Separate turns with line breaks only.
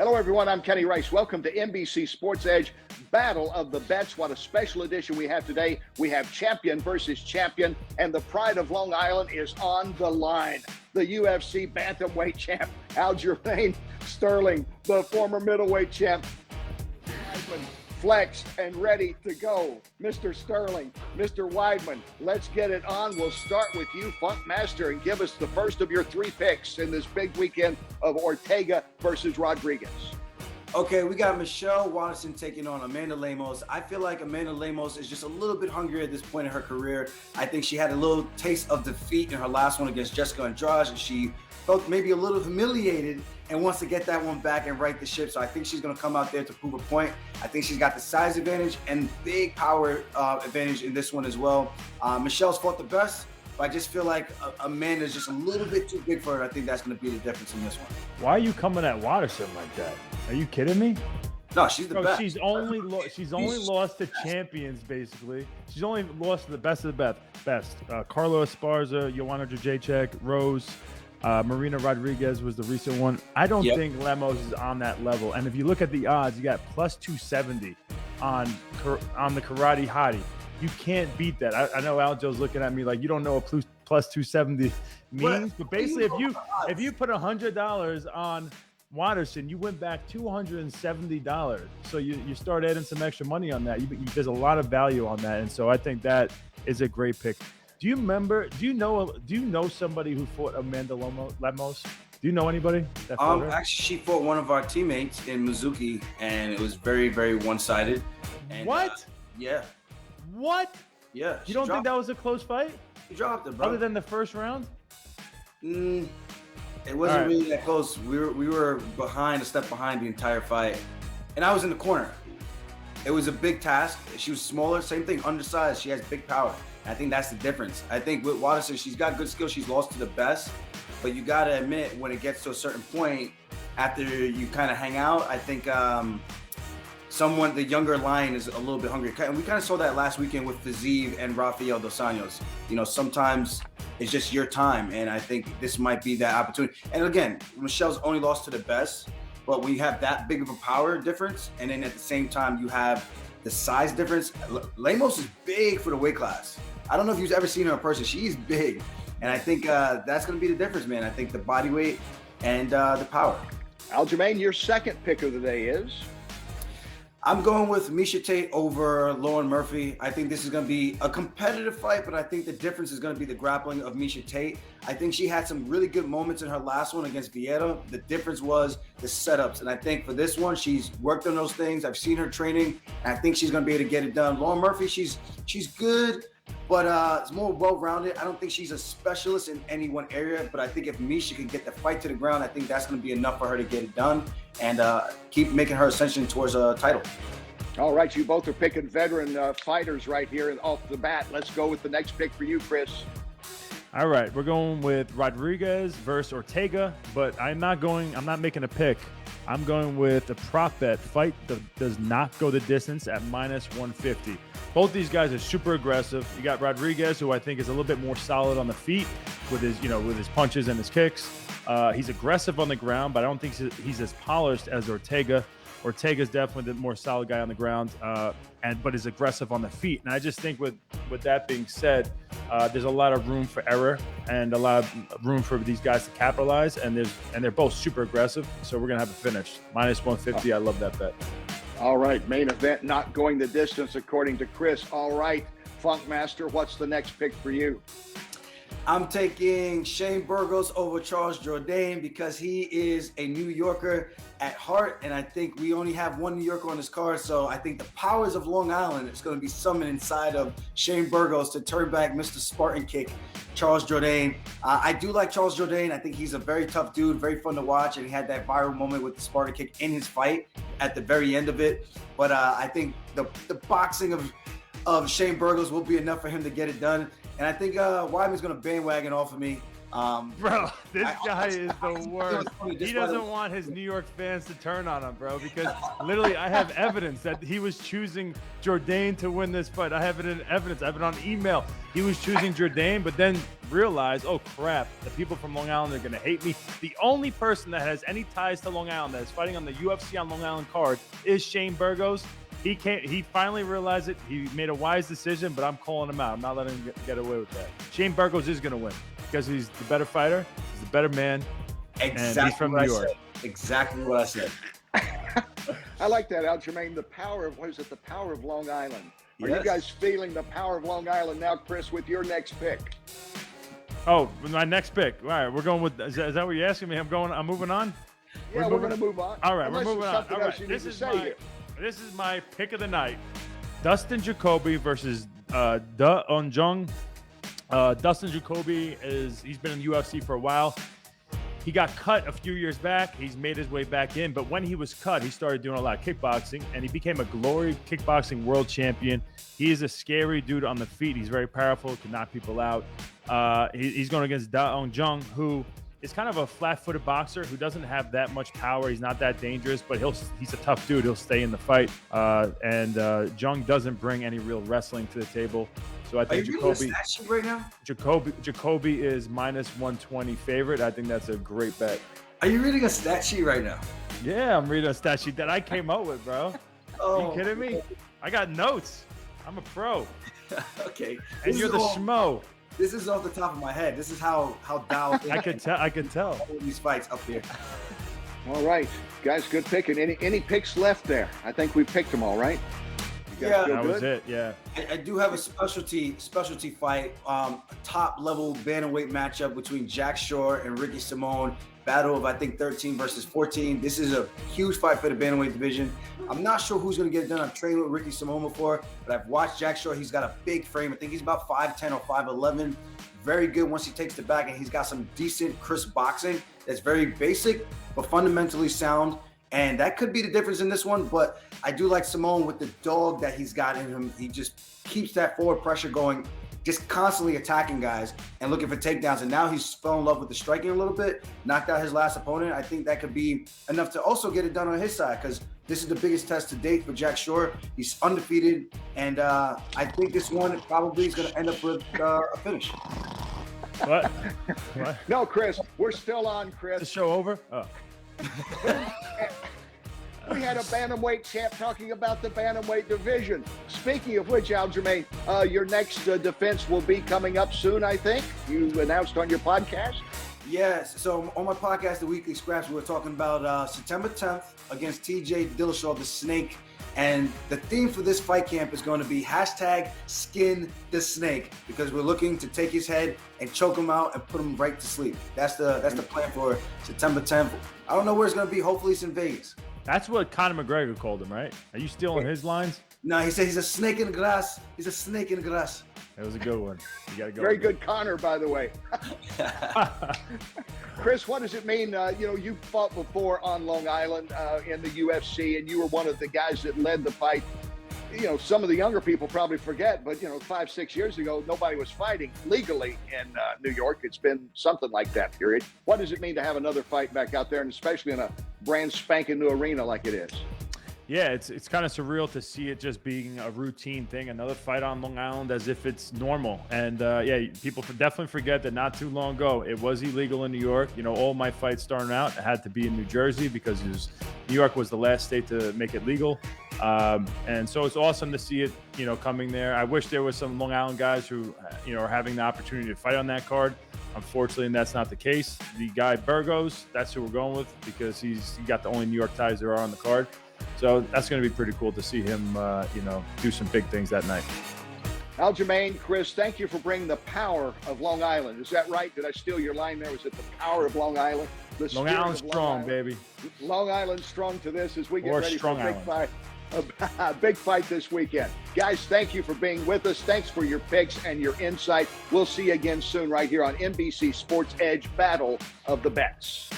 Hello, everyone. I'm Kenny Rice. Welcome to NBC Sports Edge, Battle of the Bets. What a special edition we have today. We have champion versus champion, and the pride of Long Island is on the line. The UFC bantamweight champ, Aljamain-Sterling, the former middleweight champ, Weidman, flexed and ready to go. Mr. Sterling, Mr. Weidman, let's get it on. We'll start with you, Funk Master, and give us the first of your three picks in this big weekend of Ortega versus Rodriguez.
Okay, we got Miesha Waterson taking on Amanda Lemos. I feel like Amanda Lemos is just a little bit hungrier at this point in her career. I think she had a little taste of defeat in her last one against Jessica Andrade, and she felt maybe a little humiliated and wants to get that one back and right the ship. So I think she's going to come out there to prove a point. I think she's got the size advantage and big power advantage in this one as well. Miesha's fought the best, but I just feel like Amanda's just a little bit too big for her. I think that's going to be the difference in this one.
Why are you coming at Waterson like that? Are you kidding me?
No, she's the best.
She's only lost to champions, basically. She's only lost to the best of the best. Carla Esparza, Joanna Jędrzejczyk, Rose, Marina Rodriguez was the recent one. I don't think Lemos is on that level. And if you look at the odds, you got plus 270 on the Karate Hottie. You can't beat that. I know Aljo's looking at me like you don't know what plus 270 means, but basically if you put $100 on Waterson, you went back $270. So you start adding some extra money on that. There's a lot of value on that, and so I think that is a great pick. Do you know somebody who fought Amanda Lemos? Do you know anybody that fought her?
Actually, she fought one of our teammates in Mizuki, and it was very, very one-sided. And,
what?
Yeah.
What?
Yeah.
You don't think that was a close fight?
She dropped it, bro.
Other than the first round?
It wasn't really that close. We were a step behind the entire fight, and I was in the corner. It was a big task. She was smaller, same thing, undersized. She has big power. I think that's the difference. I think with Waterson, she's got good skills. She's lost to the best, but you got to admit when it gets to a certain point, after you kind of hang out, I think the younger lion is a little bit hungry. And we kind of saw that last weekend with Fiziev and Rafael Dos Anjos. You know, sometimes it's just your time, and I think this might be that opportunity. And again, Miesha's only lost to the best, but when you have that big of a power difference, and then at the same time you have the size difference, Lemos is big for the weight class. I don't know if you've ever seen her in person. She's big, and I think that's going to be the difference, man. I think the body weight and the power.
Aljamain, your second pick of the day is?
I'm going with Miesha Tate over Lauren Murphy. I think this is going to be a competitive fight, but I think the difference is going to be the grappling of Miesha Tate. I think she had some really good moments in her last one against Vieira. The difference was the setups, and I think for this one, she's worked on those things. I've seen her training, and I think she's going to be able to get it done. Lauren Murphy, she's good, but it's more well-rounded. I don't think she's a specialist in any one area, but I think if Miesha can get the fight to the ground, I think that's going to be enough for her to get it done and keep making her ascension towards a title.
All right, you both are picking veteran fighters right here off the bat. Let's go with the next pick for you, Chris.
All right, we're going with Rodriguez versus Ortega, but I'm not making a pick. I'm going with the prop bet. Fight does not go the distance at minus 150. Both these guys are super aggressive. You got Rodriguez, who I think is a little bit more solid on the feet with his punches and his kicks. He's aggressive on the ground, but I don't think he's as polished as Ortega. Ortega's definitely the more solid guy on the ground, but is aggressive on the feet. And I just think with that being said, there's a lot of room for error and a lot of room for these guys to capitalize. And they're both super aggressive, so we're gonna have a finish minus 150. I love that bet.
All right, main event not going the distance according to Chris. All right, Funk Master, what's the next pick for you?
I'm taking Shane Burgos over Charles Jourdain because he is a New Yorker at heart, and I think we only have one New Yorker on this card, so I think the powers of Long Island is going to be summoned inside of Shane Burgos to turn back Mr. Spartan Kick, Charles Jourdain. I do like Charles Jourdain. I think he's a very tough dude, very fun to watch, and he had that viral moment with the Spartan Kick in his fight at the very end of it. But I think the boxing of Shane Burgos will be enough for him to get it done. And I think Weidman's going to bandwagon off of me.
Bro, this guy is the
it
worst.
was funny.
He doesn't want his New York fans to turn on him, bro, because literally I have evidence that he was choosing Jourdain to win this fight. I have it in evidence. I have it on email. He was choosing Jourdain, but then realized, oh crap, the people from Long Island are going to hate me. The only person that has any ties to Long Island that is fighting on the UFC on Long Island card is Shane Burgos. He finally realized it. He made a wise decision, but I'm calling him out. I'm not letting him get away with that. Shane Burgos is going to win because he's the better fighter, he's the better man, and he's from New York.
Exactly what I said.
I like that, Aljamain. The power of, what is it? The power of Long Island. Are you guys feeling the power of Long Island now, Chris, with your next pick?
Oh, my next pick. All right, we're going with. Is that what you're asking me? I'm moving on.
Yeah, we're going to move on.
All right,
Unless
we're moving on.
something
All
else
right,
you need to say here.
this is my pick of the night. Dustin Jacoby versus Jung. Dustin Jacoby he's been in the UFC for a while. He got cut a few years back. He's made his way back in, but when he was cut, he started doing a lot of kickboxing, and he became a glory kickboxing world champion. He is a scary dude on the feet. He's very powerful, can knock people out. He's going against Jung, who is kind of a flat-footed boxer who doesn't have that much power. He's not that dangerous, but he's a tough dude. He'll stay in the fight. And Jung doesn't bring any real wrestling to the table. So I think
right now?
Jacoby is minus 120 favorite. I think that's a great bet.
Are you reading a stat sheet right now?
Yeah, I'm reading a stat sheet that I came up with, bro. Are you kidding me? I got notes. I'm a pro.
Okay.
And you're the schmo.
This is off the top of my head. This is how dialed in.
I could tell.
All these fights up here.
All right, guys, good picking. Any picks left there? I think we picked them all, right?
Yeah,
that was it. Yeah.
I do have a specialty fight, top level bantamweight matchup between Jack Shore and Ricky Simone. Battle of, I think, 13 versus 14. This is a huge fight for the bantamweight division. I'm not sure who's going to get it done. I've trained with Ricky Simone before, but I've watched Jack Shore. He's got a big frame. I think he's about 5'10 or 5'11. Very good once he takes the back, and he's got some decent, crisp boxing that's very basic, but fundamentally sound. And that could be the difference in this one, but I do like Simone with the dog that he's got in him. He just keeps that forward pressure going, just constantly attacking guys and looking for takedowns. And now he's fell in love with the striking a little bit, knocked out his last opponent. I think that could be enough to also get it done on his side, because this is the biggest test to date for Jack Shore. He's undefeated, and I think this one probably is going to end up with a finish.
What?
No, Chris, we're still on, Chris.
The show over? Oh.
We had a bantamweight champ talking about the bantamweight division. Speaking of which, Aljamain, your next defense will be coming up soon, I think. You announced on your podcast.
Yes. So on my podcast, The Weekly Scraps, we were talking about September 10th against TJ Dillashaw, the Snake. And the theme for this fight camp is going to be #SkinTheSnake, because we're looking to take his head and choke him out and put him right to sleep. That's the plan for September 10th. I don't know where it's going to be. Hopefully it's in Vegas.
That's what Conor McGregor called him, right? Are you stealing his lines?
No, he said he's a snake in the grass. He's a snake in the grass.
That was a good one. You got to go.
Very good, Conor, by the way. Chris, what does it mean? You fought before on Long Island in the UFC, and you were one of the guys that led the fight. Some of the younger people probably forget, but 5-6 years ago, nobody was fighting legally in New York. It's been something like that period. What does it mean to have another fight back out there, and especially in a brand spanking new arena like it is?
Yeah, it's kind of surreal to see it just being a routine thing, another fight on Long Island as if it's normal. And people definitely forget that not too long ago, it was illegal in New York. All my fights starting out had to be in New Jersey because New York was the last state to make it legal. And so it's awesome to see it, coming there. I wish there was some Long Island guys who, are having the opportunity to fight on that card. Unfortunately, that's not the case. The guy Burgos, that's who we're going with because he got the only New York ties there are on the card. So that's going to be pretty cool to see him, do some big things that night.
Aljamain, Chris, thank you for bringing the power of Long Island. Is that right? Did I steal your line there? Was it the power of Long Island?
Long Island strong, baby.
Long Island strong to this as we get ready for a big
Island.
fight. A big fight this weekend. Guys, thank you for being with us. Thanks for your picks and your insight. We'll see you again soon right here on NBC Sports Edge Battle of the Bets.